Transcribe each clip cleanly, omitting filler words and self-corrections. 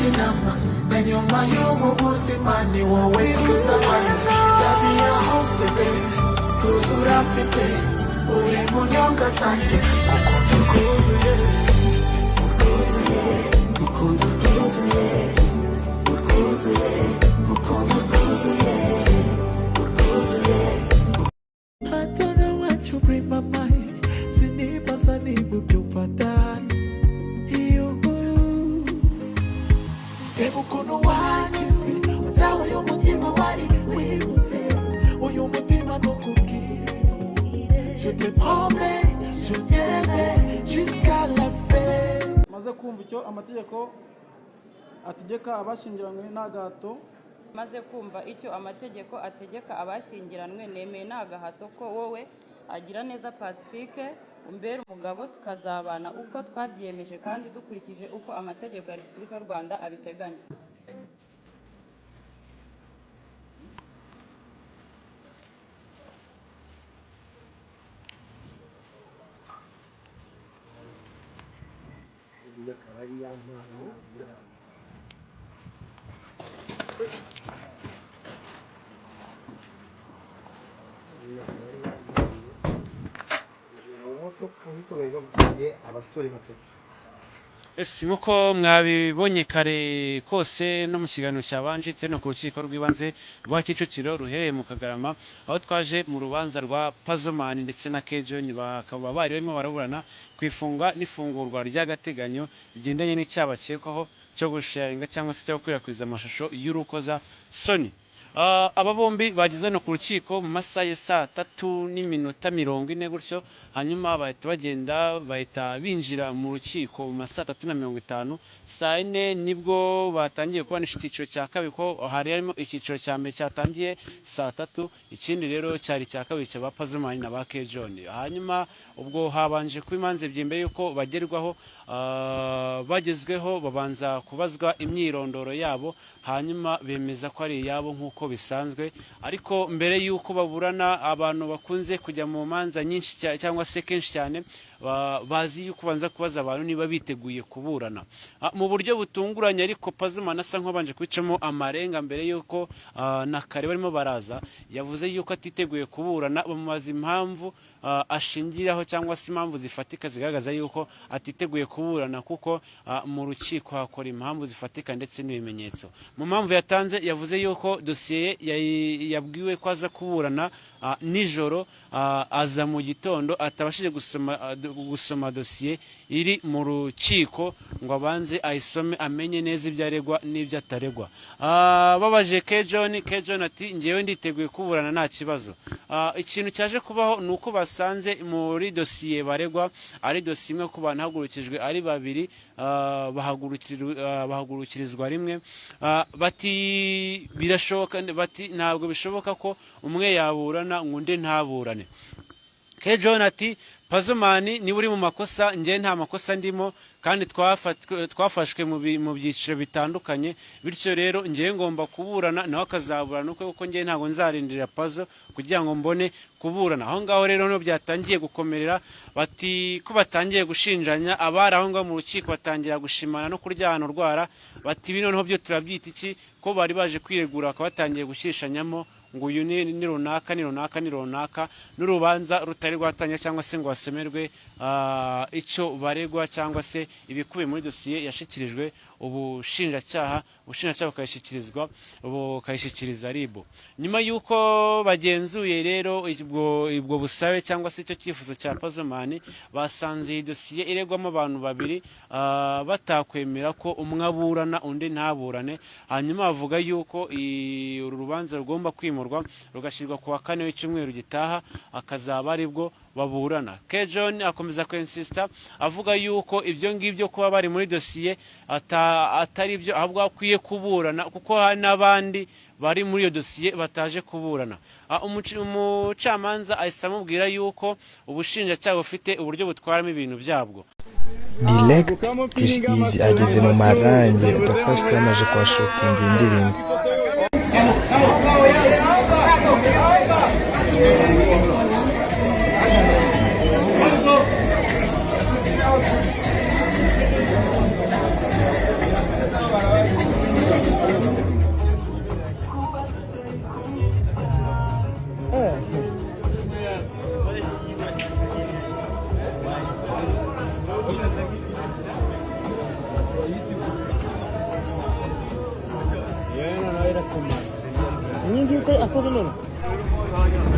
kinama menyuma y'ubuzima ni wowe tuzabana ndabiya hose bebe tuzura mfite uri munyonga zanjye mukundu rwuzuye urwuzuye mukundu rwuzuye urwuzuye mukundu rwuzuye urwuzuye. I don't know what you bring my mind sinibaza niba ubyumvatana iyo reba ukuntu wagize uzawe y'umutima wari wibuze uyu mutima ntukubwire je te promets je t'aimerai jusqu'à la fin. Maze kumva icyo amategeko ategeka abashyingiranywe n'agahato maze kumva icyo amategeko ategeka abashyingiranywe nemeye n'agahato ko wowe agira neza Pacifique umbera umugabo tukazabana uko twabyiyemeje kandi dukurikije uko amategeko ya Repubulika y'u Rwanda abiteganya. Ese nkuko mwabibonye kare kose no mu kiganiro cyabanje no ku rukiko rw'ibanze rwa Kicukiro ruhereye mu Kagarama aho twaje mu rubanza rwa Pazomani ndetse na Kejon bakaba bari barimo baraburana kwifunga n'ifungurwa ry'agateganyo bigendanye n'icyaba cyekwaho cyo gusharinga cyangwa se cyo gukwirakwiza amashusho y'urukoza Sony. Aba bombi bageze no ku rukiko mu masaha ya saa 3:40 gutyo hanyuma bahita bagenda bahita binjira mu rukiko mu masaha 3:50 saa 4 nibwo batangiye kubanisha icyiciro cya kabiri ko hari harimo icyiciro cya mbere cyatangiye saa 3 ikindi rero cyari cya kabiri cya Pazomani na ba Kejon. Hanyuma ubwo habanje ku imanze by'imbere yuko bagerwaho bagezweho babanza kubazwa imyirondoro yabo hanyuma bemeza ko ari yabo nkuko bisanzwe ariko mbere yuko baburana abantu bakunze kujya mu manza nyinshi cyangwa se kenshi cyane bazi yuko banza kubaza abantu niba biteguye kuburana mu buryo butunguranye ariko Pazomani asa nk'abanje kwicamo amarenga mbere yuko na kare barimo baraza yavuze yuko atiteguye kuburana bamubaza impamvu ashingiraho cyangwa se impamvu zifatika zigaragaza yuko atiteguye kuburana kuko mu rukiko hakora impamvu zifatika ndetse n'ibimenyetso. Mu mpamvu yatanze yavuze yuko dosiye yabwiwe ko aza kuburana nijoro aza mu gitondo atabashije gusoma dosiye iri mu rukiko ngo abanze ayisome amenye neza ibyo aregwa n'ibyo ataregwa. Babaje Kejon ati ngewe nditeguye kuburana nta kibazo. Ikintu cyaje kubaho nuko basanze muri dosiye baregwa ari dosiye imwe ku bantu hagurukijwe ari babiri bahagurukirizwa rimwe bati birashoboka bati ntabwo bishoboka ko umwe yaburana ngundi ntaburane. Kejon ati Pazomani ni uri mu makosa nge nta makosa ndimo kandi twafashwe mu byiciro bitandukanye bityo rero nge ngomba kuburana nawe akazaburana kuko nge ntago nzarindira Pazo kugira ngo mbone kuburana. Aho ngaho rero no byatangiye gukomerera bati ko batangiye gushinjanya abari aho ngaho mu rukiko batangira gushimana no kuryana urwara bati bino byo turabyita iki ko bari baje kwiregura akabatangiye gushishanyamo ngo uyu ni runaka n'urubanza rutari rwatangira cyangwa se ngo basemerwe icyo baregwa cyangwa se ibikubiye muri dosiye yashikirijwe ubushinjacyaha bukayishikiriza RIB. Nyuma y'uko bagenzuye rero ubwo busabe cyangwa se icyo cyifuzo cya Pazomani basanze iyi dosiye iregwamo abantu babiri batakwemera ko umwe aburana undi ntaburane hanyuma bavuga yuko uru rubanza rugomba kwimurwa rugashyirwa ku wa 4 w'icyumweru gitaha akazaba aribwo baburana. Kejon akomeza kwensista avuga yuko ibyo ngibyo kuba bari muri dosiye atari byo ahubwo akwiye kuburana kuko hari n'abandi bari muri iyo dosiye bataje kuburana. Umucamanza ahise amubwira yuko ubushinjacyaha bufite uburyo butwaramo ibintu byabwo. Direct Chris Easy ageze mu marange the first time aje kwa shooting indirimbo.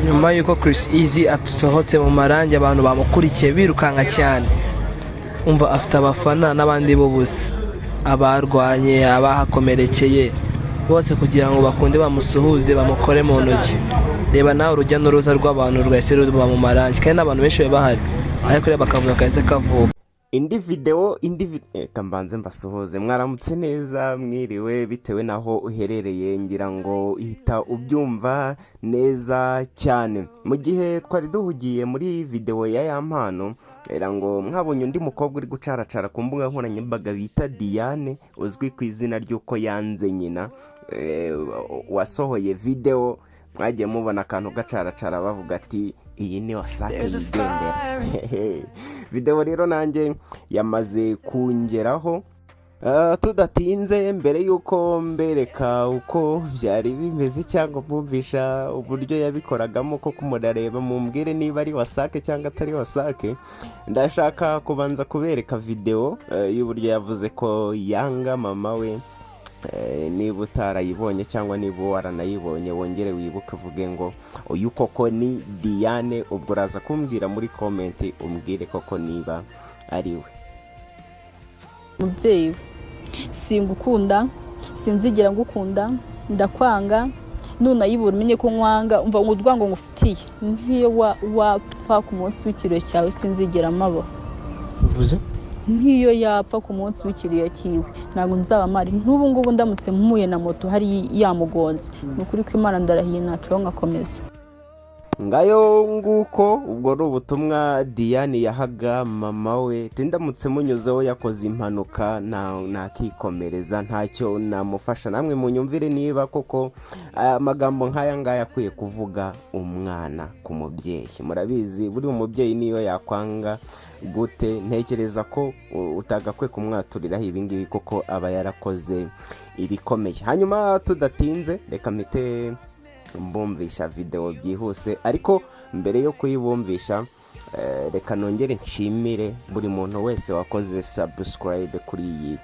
nyuma y'uko Chris Easy asohotse mu marangi abantu bamukurikiye birukanka cyane, umva afite abafana n'abandi b'ubusa, abarwanye, abahakomerekeye bose kugira ngo bakunde bamusuhuze bamukore mu ntoki. Reba nawe urujya n'uruza rw'abantu rwahise ruba mu marangi kandi n'abantu benshi bahari, ariko reba akavuga kahise kavuka. indi video kambanze mbasuhuze, mwaramutse neza mwiriwe bitewe naho uherereye, ngira ngo ihita ubyumva neza cyane. Mu gihe twari duhugiye muri video ya Yampano, era ngo mwabonye undi mukobwa uri gucaracara ku mbuga nkoranyambaga bita Diane, uzwi ku izina ry'uko yanze nyina, wasohoye video mwagiye mubona akantu gacaracara bavuga ati iyi ni wasake yigendera. Video rero nanjye yamaze kungeraho, tudatinze mbere yuko mbereka uko byari bimeze cyangwa bumvisha uburyo yabikoragamo ko kumurareba mumbwire niba ari wasake cyangwa atari wasake. Ndashaka kubanza kubereka video y'uburyo yavuze ko yanga mama we. Niba utarayibonye cyangwa niba waranayibonye wongere wibuke uvuge ngo uyu koko ni Diane, ubwo uraza kumbwira muri comment umbwire koko niba ari we. Mubyeyi singukunda, sinzigera ngukunda, ndakwanga, nunayibura umenye ko nkwanga, umva urwango ngufitiye nkiyo wapfa ku munsi w'ikiro cyawe sinzigera mabo. Uvuze nkiyo yapfa ku munsi w'ikiriyo cyiwe ntago nzaba mari. N'ubu ngubu ndamutse mpuye na moto hari yamugonze, nukuri ko Imana ndarahiye naco ngakomeza. Ngayo nguko ubwo ari ubutumwa Diane yahaga mama we, tindamutse munyuzeho yakoze impanuka nakikomereza ntacyo namufasha. Namwe munyumvire niba koko amagambo nk'aya ngaya akwiye kuvuga umwana ku mubyeyi. Murabizi buri umubyeyi niyo yakwanga gute, ntekereza ko utagakwe kumwaturiraho ibingibi koko aba yarakoze ibikomeye. Hanyuma tudatinze reka mpite mbumvisha video byihuse, ariko mbere yo kuyibumvisha reka nongere nshimire buri muntu wese wakoze subscribe kuri iyi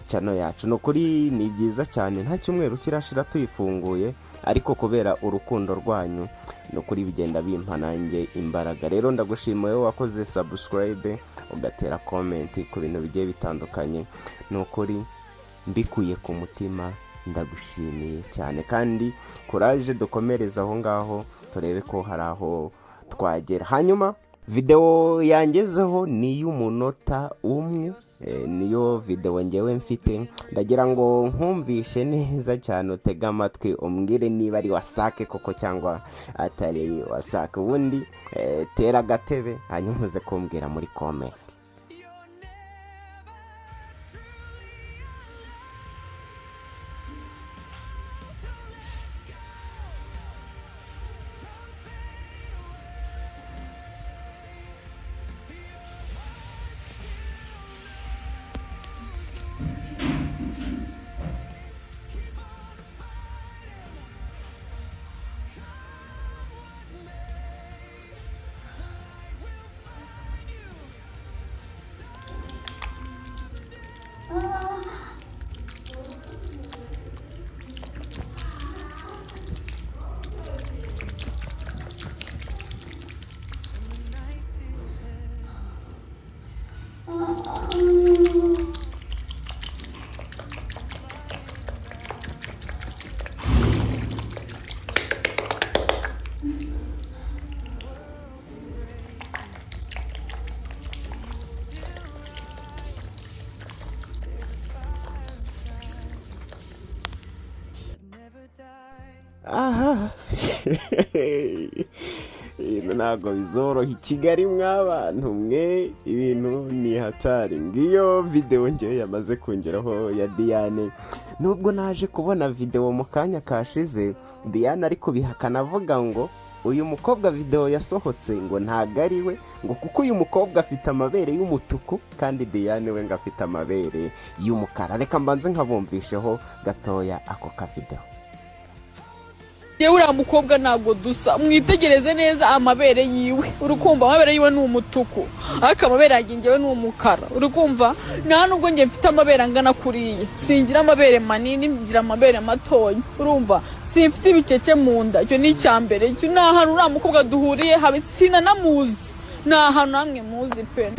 channel yacu. No kuri ni byiza cyane, nta cyumweru kirashira tuyifunguye, ariko kubera urukundo rwanyu no kuri bigenda bimpa nanjye imbaraga. Rero ndagushimiye wakoze subscribe ugatera comment ku bintu bigiye bitandukanye, no kuri mbikuye ku mutima ndagushimiye cyane, kandi courage dukomereza aho ngaho turebe ko hari aho twagera. Hanyuma video yangezeho ni y'umunota umwe, niyo video ngewe mfite. Ndagira ngo nkumvishe neza cyane, utega amatwi umbwire niba ari wasake koko cyangwa atari wasake. Ubundi tera agatebe hanyuma uze kumbwira muri comment. Aha ntabwo bizoroha. Kigali mw'abantu mwe, ibintu ni hatari. Ngiyo video ngewe yamaze kungeraho ya Diane. Nubwo naje kubona video mu kanya kashize Diane ariko bihakana avuga ngo uyu mukobwa video yasohotse ngo ntago ari we, ngo kuko uyu mukobwa afite amabere y'umutuku kandi Diane we ngo afite amabere y'umukara. Reka mbanze nkabumvisheho gatoya ako ka video. yewe uriya mukobwa ntabwo dusa, mwitegereze neza amabere yiwe, urukumva amabere yiwe ni umutuku ariko amabere yanjye njyewe ni umukara, urukumva nta nubwo njye mfite amabere angana kuriya, singira amabere manini, ngira amabere matoya, urumva simfite ibicece mu nda, icyo ni icyambere. Icyo ni ahantu uriya mukobwa duhuriye habe, sinanamuzi, ni ahantu hamwe muzi pe.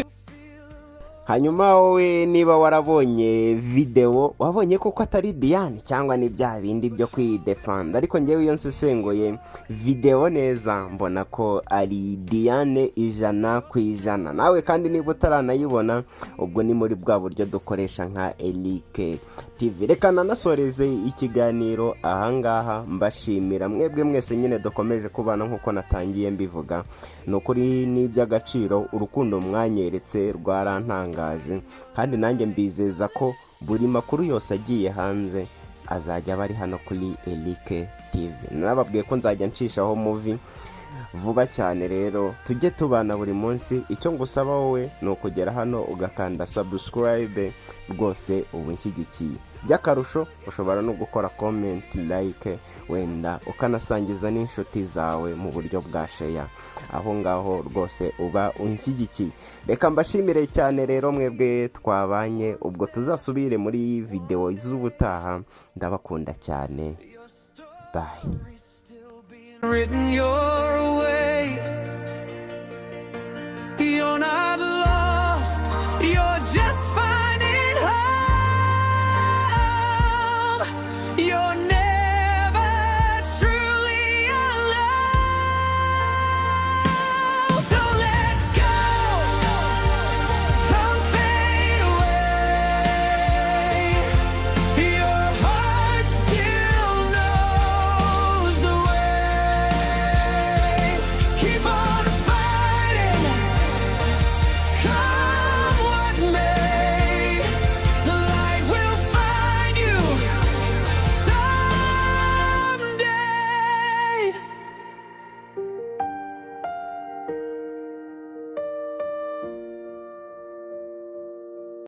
hanyuma wowe niba warabonye video wabonye koko atari Diane cyangwa ni bya bindi byo kwidefanda, ariko njyewe iyo nsesengoye video neza mbona ko ari Diane 100%. nawe kandi niba utaranayibona ubwo ni muri bwa buryo dukoresha nka Elike TV. reka nanasoreze ikiganiro ahangaha mbashimira mwebwe mwese nyine dukomeje kubana nkuko natangiye mbivuga, nukuri ni by'agaciro, urukundo mwanyeretse rwarantangaje, kandi nanjye mbizeza ko buri makuru yose agiye hanze azajya bari hano kuri Elike TV. nababwiye ko nzajya ncishaho movie vuba cyane, rero tujye tubana buri munsi. icyo ngusaba wowe ni ukugera hano ugakanda subscribe, rwose ubu nshyigikiye. by'akarusho ushobora no gukora comment, like, wenda ukanasangiza n'inshuti zawe mu buryo bwa share, aho ngaho rwose uba unshyigikiye. reka mbashimire cyane rero mwebwe twabanye, ubwo tuzasubire muri video z'ubutaha. ndabakunda cyane, bye. Written your way, you're not lost, you're just fine.